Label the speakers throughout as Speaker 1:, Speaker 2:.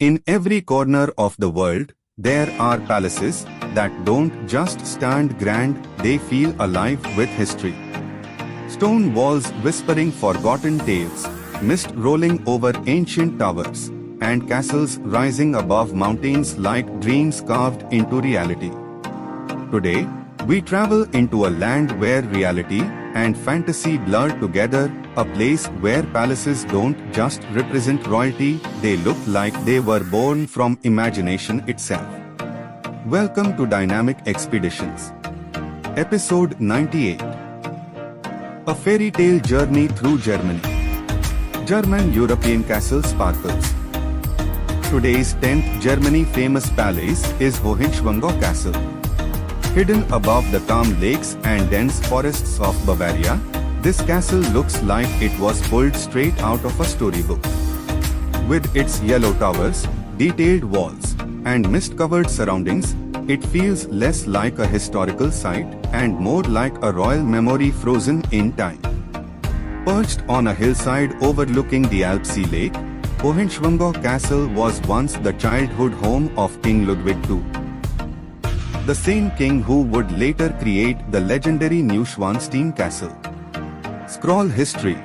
Speaker 1: In every corner of the world, there are palaces that don't just stand grand, they feel alive with history. Stone walls whispering forgotten tales, mist rolling over ancient towers, and castles rising above mountains like dreams carved into reality. Today, we travel into a land where reality and fantasy blur together, a place where palaces don't just represent royalty, they look like they were born from imagination itself. Welcome to Dynamic Expeditions. Episode 98. A fairy tale journey through Germany. German European castle sparkles. Today's 10th Germany famous palace is Neuschwanstein Castle. Hidden above the calm lakes and dense forests of Bavaria, this castle looks like it was pulled straight out of a storybook. With its yellow towers, detailed walls, and mist-covered surroundings, it feels less like a historical site and more like a royal memory frozen in time. Perched on a hillside overlooking the Alpsee Lake, Neuschwanstein Castle was once the childhood home of King Ludwig II. The same king who would later create the legendary Neuschwanstein Castle. Scroll history.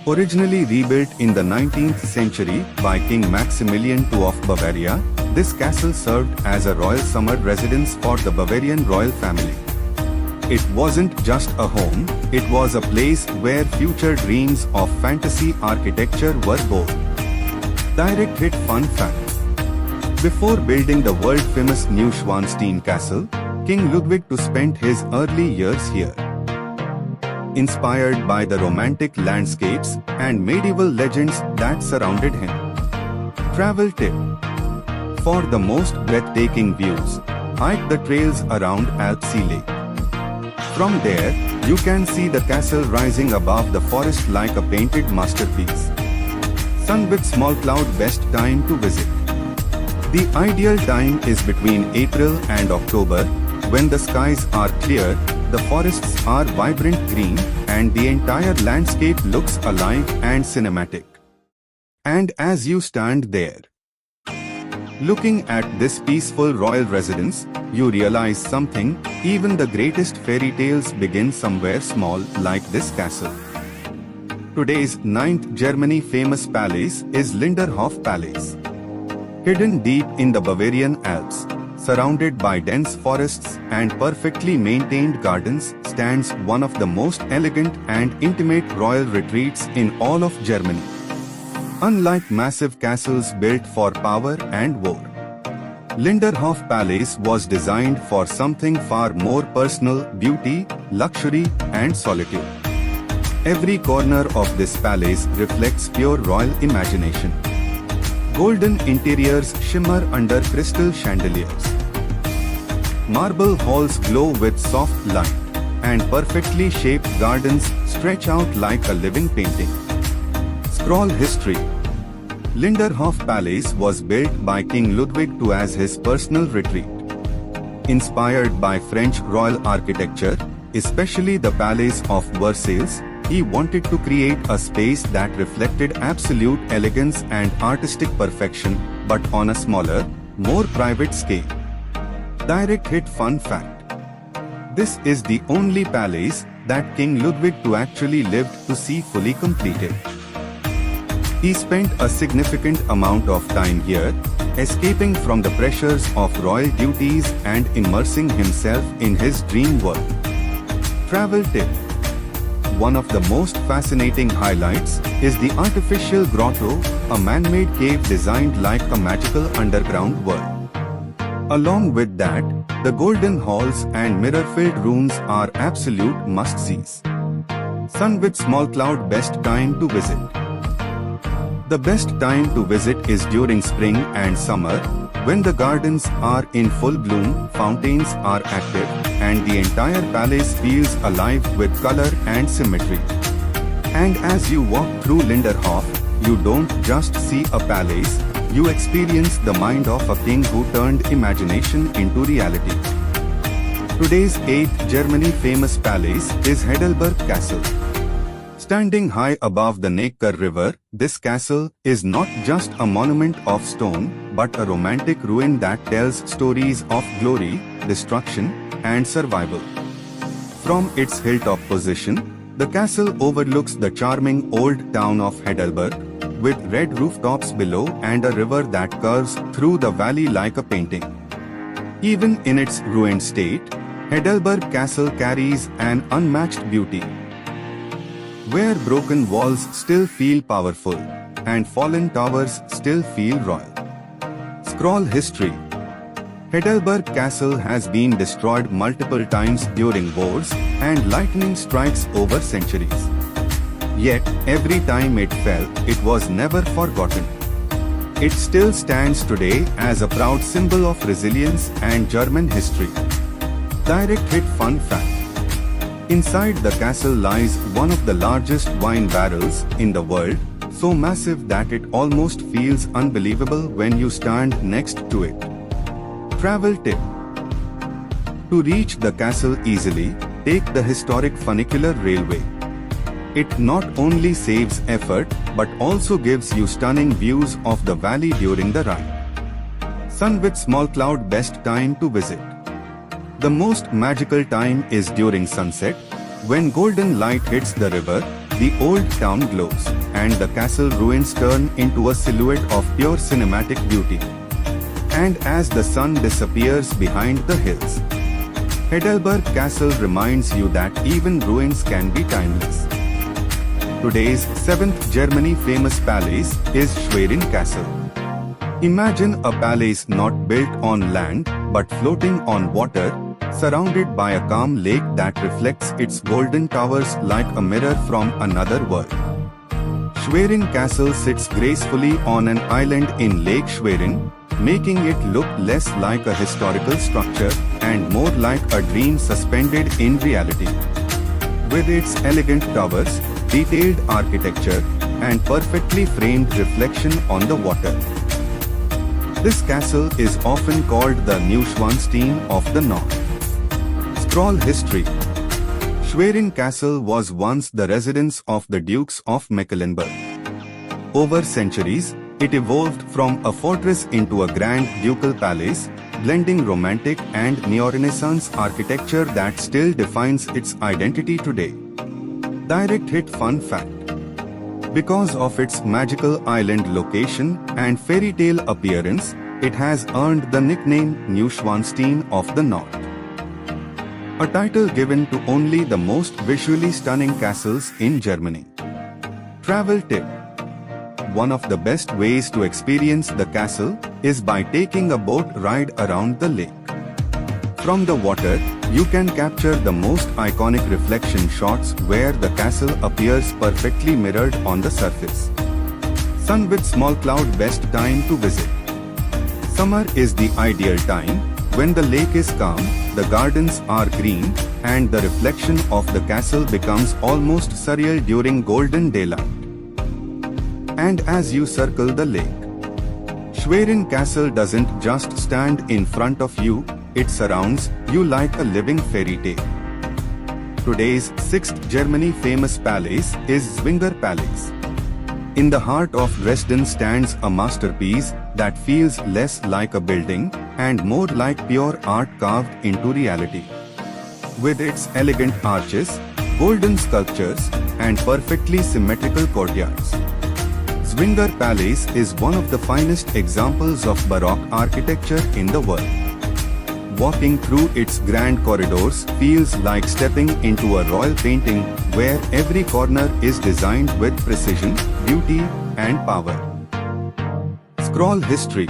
Speaker 1: Originally rebuilt in the 19th century by King Maximilian II of Bavaria, this castle served as a royal summer residence for the Bavarian royal family. It wasn't just a home, it was a place where future dreams of fantasy architecture were born. Direct hit fun fact. Before building the world-famous Neuschwanstein Castle, King Ludwig II spent his early years here. Inspired by the romantic landscapes and medieval legends that surrounded him. Travel tip. For the most breathtaking views, hike the trails around Alpsee Lake. From there, you can see the castle rising above the forest like a painted masterpiece. Sun with small cloud best time to visit. The ideal time is between April and October, when the skies are clear, the forests are vibrant green, and the entire landscape looks alive and cinematic. And as you stand there, looking at this peaceful royal residence, you realize something, even the greatest fairy tales begin somewhere small like this castle. Today's 9th Germany famous palace is Linderhof Palace. Hidden deep in the Bavarian Alps, surrounded by dense forests and perfectly maintained gardens, stands one of the most elegant and intimate royal retreats in all of Germany. Unlike massive castles built for power and war, Linderhof Palace was designed for something far more personal: beauty, luxury, and solitude. Every corner of this palace reflects pure royal imagination. Golden interiors shimmer under crystal chandeliers. Marble halls glow with soft light, and perfectly shaped gardens stretch out like a living painting. Scroll history. Linderhof Palace was built by King Ludwig II as his personal retreat. Inspired by French royal architecture, especially the Palace of Versailles, he wanted to create a space that reflected absolute elegance and artistic perfection, but on a smaller, more private scale. Direct hit fun fact. This is the only palace that King Ludwig II actually lived to see fully completed. He spent a significant amount of time here, escaping from the pressures of royal duties and immersing himself in his dream world. Travel tip. One of the most fascinating highlights is the artificial grotto, a man-made cave designed like a magical underground world. Along with that, the golden halls and mirror-filled rooms are absolute must-sees. Sun with small cloud best time to visit. The best time to visit is during spring and summer, when the gardens are in full bloom, fountains are active, and the entire palace feels alive with color and symmetry. And as you walk through Linderhof, you don't just see a palace, you experience the mind of a king who turned imagination into reality. Today's 8th Germany famous palace is Heidelberg Castle. Standing high above the Neckar River, this castle is not just a monument of stone, but a romantic ruin that tells stories of glory, destruction, and survival. From its hilltop position, the castle overlooks the charming old town of Heidelberg, with red rooftops below and a river that curves through the valley like a painting. Even in its ruined state, Heidelberg Castle carries an unmatched beauty, where broken walls still feel powerful, and fallen towers still feel royal. Scroll history. Heidelberg Castle has been destroyed multiple times during wars and lightning strikes over centuries. Yet, every time it fell, it was never forgotten. It still stands today as a proud symbol of resilience and German history. Direct hit fun fact. Inside the castle lies one of the largest wine barrels in the world, so massive that it almost feels unbelievable when you stand next to it. Travel tip. To reach the castle easily, take the historic funicular railway. It not only saves effort, but also gives you stunning views of the valley during the ride. Sun with small cloud, best time to visit. The most magical time is during sunset, when golden light hits the river, the old town glows, and the castle ruins turn into a silhouette of pure cinematic beauty. And as the sun disappears behind the hills, Heidelberg Castle reminds you that even ruins can be timeless. Today's 7th Germany famous palace is Schwerin Castle. Imagine a palace not built on land, but floating on water, surrounded by a calm lake that reflects its golden towers like a mirror from another world. Schwerin Castle sits gracefully on an island in Lake Schwerin, making it look less like a historical structure and more like a dream suspended in reality. With its elegant towers, detailed architecture, and perfectly framed reflection on the water. This castle is often called the Neuschwanstein of the North. Scroll history. Schwerin Castle was once the residence of the Dukes of Mecklenburg. Over centuries, it evolved from a fortress into a grand ducal palace, blending romantic and neo-Renaissance architecture that still defines its identity today. Direct hit fun fact. Because of its magical island location and fairy tale appearance, it has earned the nickname Neuschwanstein of the North, a title given to only the most visually stunning castles in Germany. Travel tip. One of the best ways to experience the castle is by taking a boat ride around the lake. From the water, you can capture the most iconic reflection shots where the castle appears perfectly mirrored on the surface. Sun with small cloud, best time to visit. Summer is the ideal time, when the lake is calm, the gardens are green, and the reflection of the castle becomes almost surreal during golden daylight. And as you circle the lake, Schwerin Castle doesn't just stand in front of you, it surrounds you like a living fairy tale. Today's 6th Germany famous palace is Schwerin Palace. In the heart of Dresden stands a masterpiece that feels less like a building and more like pure art carved into reality. With its elegant arches, golden sculptures, and perfectly symmetrical courtyards, Schwerin Palace is one of the finest examples of Baroque architecture in the world. Walking through its grand corridors feels like stepping into a royal painting where every corner is designed with precision, beauty, and power. Scroll history.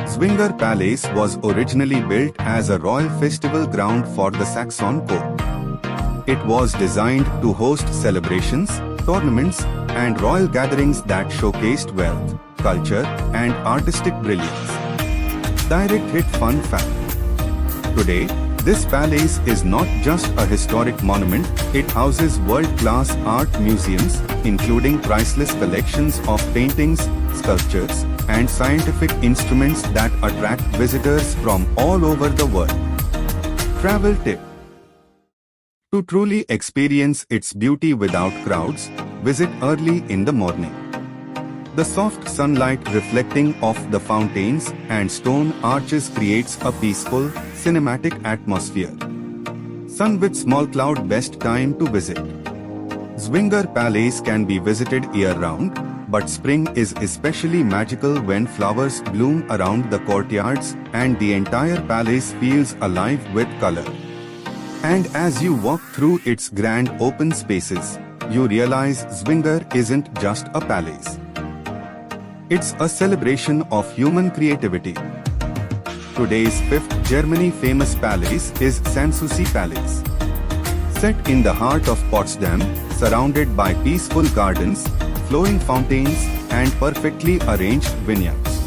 Speaker 1: Schwerin Palace was originally built as a royal festival ground for the Saxon court. It was designed to host celebrations, tournaments, and royal gatherings that showcased wealth, culture, and artistic brilliance. Direct hit fun fact. Today, this palace is not just a historic monument, it houses world-class art museums, including priceless collections of paintings, sculptures, and scientific instruments that attract visitors from all over the world. Travel tip. To truly experience its beauty without crowds, visit early in the morning. The soft sunlight reflecting off the fountains and stone arches creates a peaceful, cinematic atmosphere. Sun with small cloud, best time to visit. Schwerin Palace can be visited year-round, but spring is especially magical when flowers bloom around the courtyards and the entire palace feels alive with color. And as you walk through its grand open spaces, you realize Schwerin isn't just a palace. It's a celebration of human creativity. Today's fifth Germany famous palace is Sanssouci Palace. Set in the heart of Potsdam, surrounded by peaceful gardens, flowing fountains, and perfectly arranged vineyards.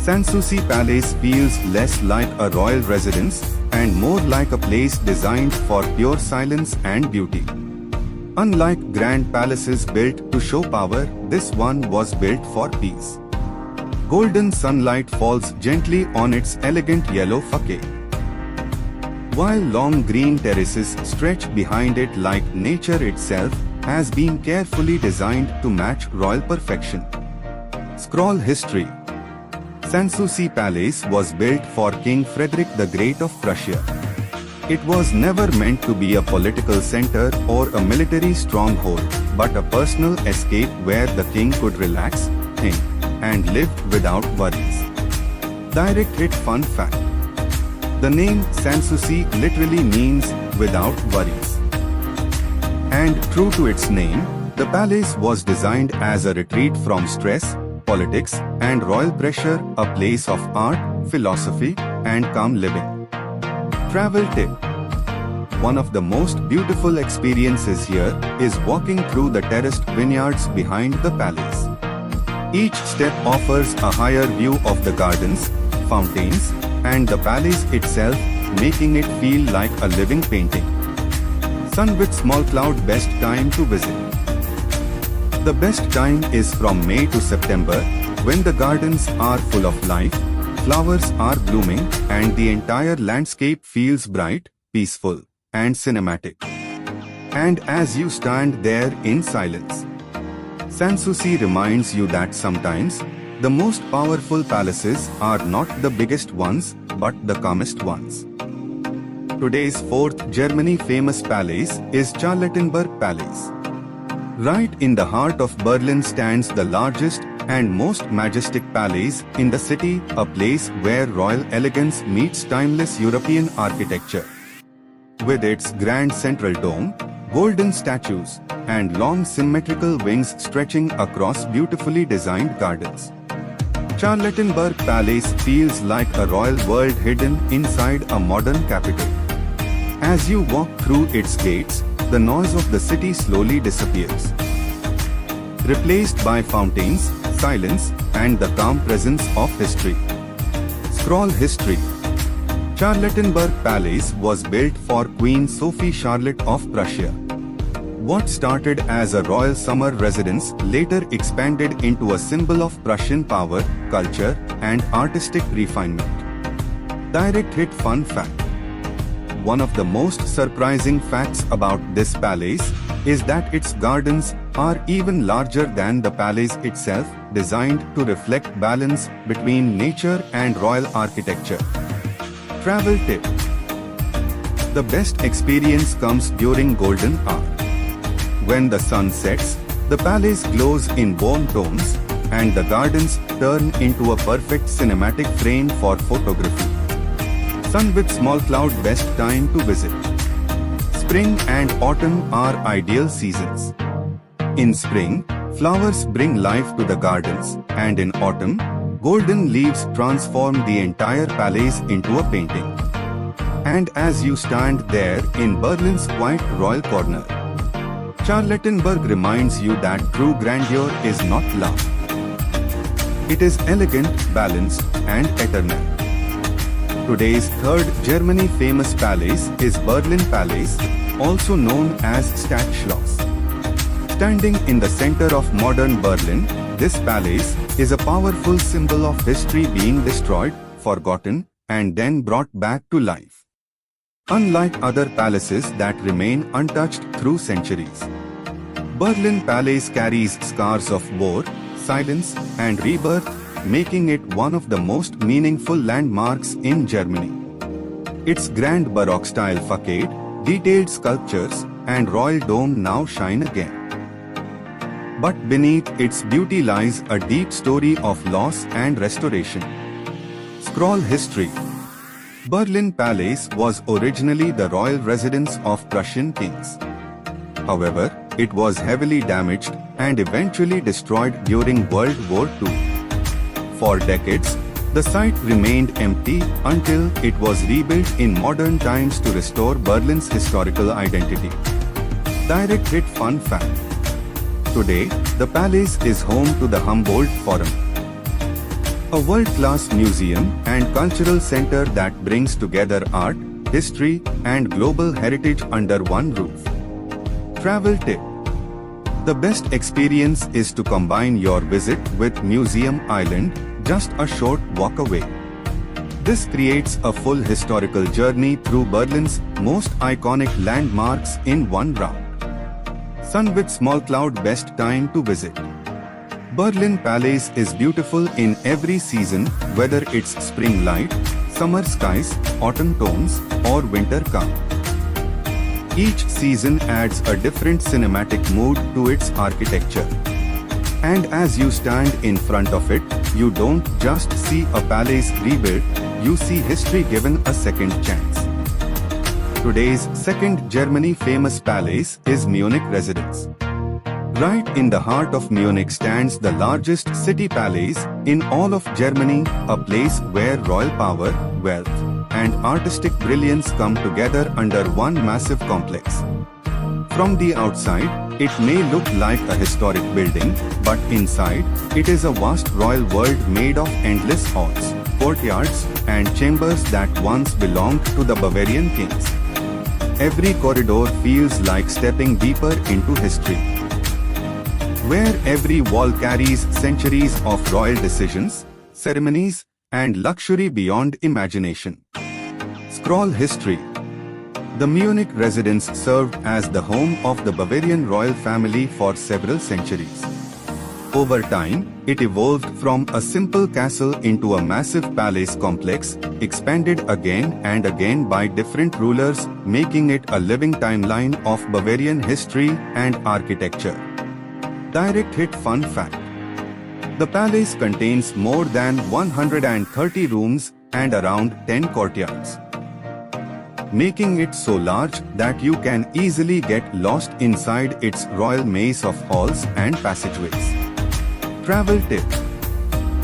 Speaker 1: Sanssouci Palace feels less like a royal residence and more like a place designed for pure silence and beauty. Unlike grand palaces built to show power, this one was built for peace. Golden sunlight falls gently on its elegant yellow facade, while long green terraces stretch behind it like nature itself has been carefully designed to match royal perfection. Scroll history. Sanssouci Palace was built for King Frederick the Great of Prussia. It was never meant to be a political center or a military stronghold, but a personal escape where the king could relax, think, and live without worries. Direct hit fun fact. The name Sanssouci literally means without worries. And true to its name, the palace was designed as a retreat from stress, politics, and royal pressure, a place of art, philosophy, and calm living. Travel tip. One of the most beautiful experiences here is walking through the terraced vineyards behind the palace. Each step offers a higher view of the gardens, fountains, and the palace itself, making it feel like a living painting. Sun with small cloud, best time to visit. The best time is from May to September, when the gardens are full of life, flowers are blooming, and the entire landscape feels bright, peaceful, and cinematic. And as you stand there in silence, Sanssouci reminds you that sometimes the most powerful palaces are not the biggest ones, but the calmest ones. Today's fourth Germany famous palace is Charlottenburg Palace. Right in the heart of Berlin stands the largest and most majestic palace in the city, a place where royal elegance meets timeless European architecture. With its grand central dome, golden statues, and long symmetrical wings stretching across beautifully designed gardens, Charlottenburg Palace feels like a royal world hidden inside a modern capital. As you walk through its gates, the noise of the city slowly disappears, replaced by fountains, silence, and the calm presence of history. Scroll history. Charlottenburg Palace was built for Queen Sophie Charlotte of Prussia. What started as a royal summer residence later expanded into a symbol of Prussian power, culture, and artistic refinement. Direct hit fun fact. One of the most surprising facts about this palace is that its gardens are even larger than the palace itself, designed to reflect balance between nature and royal architecture. Travel tip. The best experience comes during golden hour. When the sun sets, the palace glows in warm tones, and the gardens turn into a perfect cinematic frame for photography. Sun with small cloud, best time to visit. Spring and autumn are ideal seasons. In spring, flowers bring life to the gardens, and in autumn, golden leaves transform the entire palace into a painting. And as you stand there in Berlin's quiet royal corner, Charlottenburg reminds you that true grandeur is not loud. It is elegant, balanced, and eternal. Today's third Germany famous palace is Berlin Palace, also known as Stadtschloss. Standing in the center of modern Berlin, this palace is a powerful symbol of history being destroyed, forgotten, and then brought back to life. unlike other palaces that remain untouched through centuries. Berlin Palace carries scars of war, silence, and rebirth, making it one of the most meaningful landmarks in Germany. Its grand Baroque-style facade, detailed sculptures, and royal dome now shine again. But beneath its beauty lies a deep story of loss and restoration. Scroll history. Berlin Palace was originally the royal residence of Prussian kings. However, it was heavily damaged and eventually destroyed during World War II. For decades, the site remained empty until it was rebuilt in modern times to restore Berlin's historical identity. Direct hit fun fact. Today, the palace is home to the Humboldt Forum, a world-class museum and cultural center that brings together art, history, and global heritage under one roof. Travel tip. The best experience is to combine your visit with Museum Island, just a short walk away. This creates a full historical journey through Berlin's most iconic landmarks in one round. Sun with small cloud, best time to visit. Berlin Palace is beautiful in every season, whether it's spring light, summer skies, autumn tones, or winter calm. Each season adds a different cinematic mood to its architecture. And as you stand in front of it, you don't just see a palace rebuilt, you see history given a second chance. Today's second Germany famous palace is Munich Residenz. Right in the heart of Munich stands the largest city palace in all of Germany, a place where royal power, wealth, and artistic brilliance come together under one massive complex. From the outside, it may look like a historic building, but inside, it is a vast royal world made of endless halls, courtyards, and chambers that once belonged to the Bavarian kings. Every corridor feels like stepping deeper into history, where every wall carries centuries of royal decisions, ceremonies, and luxury beyond imagination. Scroll history. The Munich Residence served as the home of the Bavarian royal family for several centuries. Over time, it evolved from a simple castle into a massive palace complex, expanded again and again by different rulers, making it a living timeline of Bavarian history and architecture. Direct hit fun fact. The palace contains more than 130 rooms and around 10 courtyards, making it so large that you can easily get lost inside its royal maze of halls and passageways. Travel tip.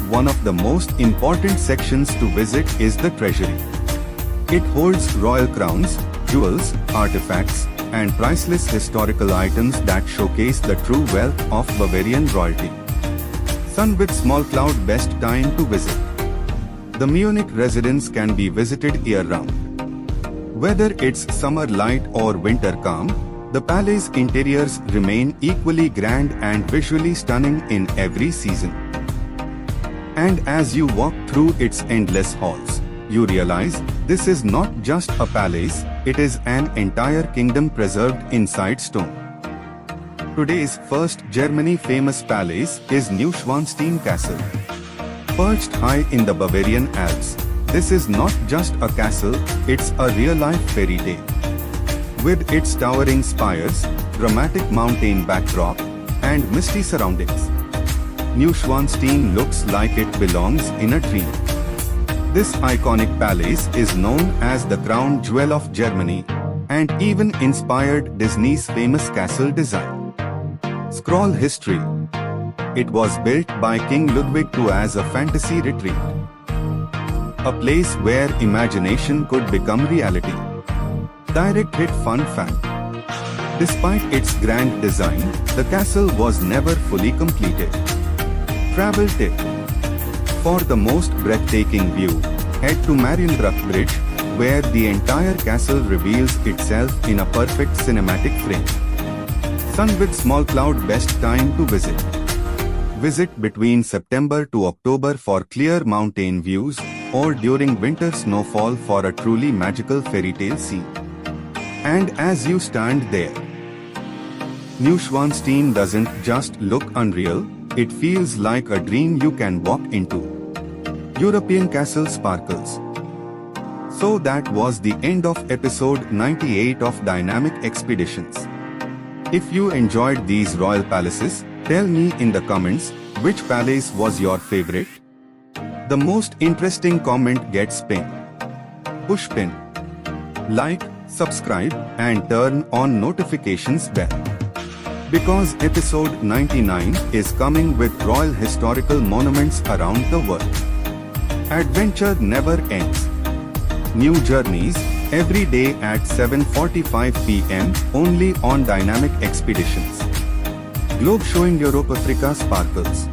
Speaker 1: One of the most important sections to visit is the treasury. It holds royal crowns, jewels, artifacts, and priceless historical items that showcase the true wealth of Bavarian royalty. Sun with small cloud, best time to visit. The Munich Residence can be visited year-round. Whether it's summer light or winter calm, the palace interiors remain equally grand and visually stunning in every season. And as you walk through its endless halls, you realize this is not just a palace, it is an entire kingdom preserved inside stone. Today's first Germany famous palace is Neuschwanstein Castle. Perched high in the Bavarian Alps, this is not just a castle, it's a real-life fairy tale. With its towering spires, dramatic mountain backdrop, and misty surroundings, Neuschwanstein looks like it belongs in a dream. This iconic palace is known as the crown jewel of Germany, and even inspired Disney's famous castle design. Scroll history. It was built by King Ludwig II as a fantasy retreat, a place where imagination could become reality. Direct hit fun fact. Despite its grand design, the castle was never fully completed. Travel tip. For the most breathtaking view, head to Marienbrück Bridge, where the entire castle reveals itself in a perfect cinematic frame. Sun with small cloud, best time to visit. Visit between September to October for clear mountain views, or during winter snowfall for a truly magical fairy tale scene. And as you stand there, Neuschwanstein doesn't just look unreal, it feels like a dream you can walk into. European castle sparkles. So that was the end of episode 98 of Dynamic Expeditions. If you enjoyed these royal palaces, tell me in the comments which palace was your favorite. The most interesting comment gets pin. Push pin. Like, subscribe and turn on notifications bell. Because episode 99 is coming with royal historical monuments around the world. Adventure never ends. New journeys every day at 7:45 p.m. only on Dynamic Expeditions. Globe showing Europe Africa sparkles.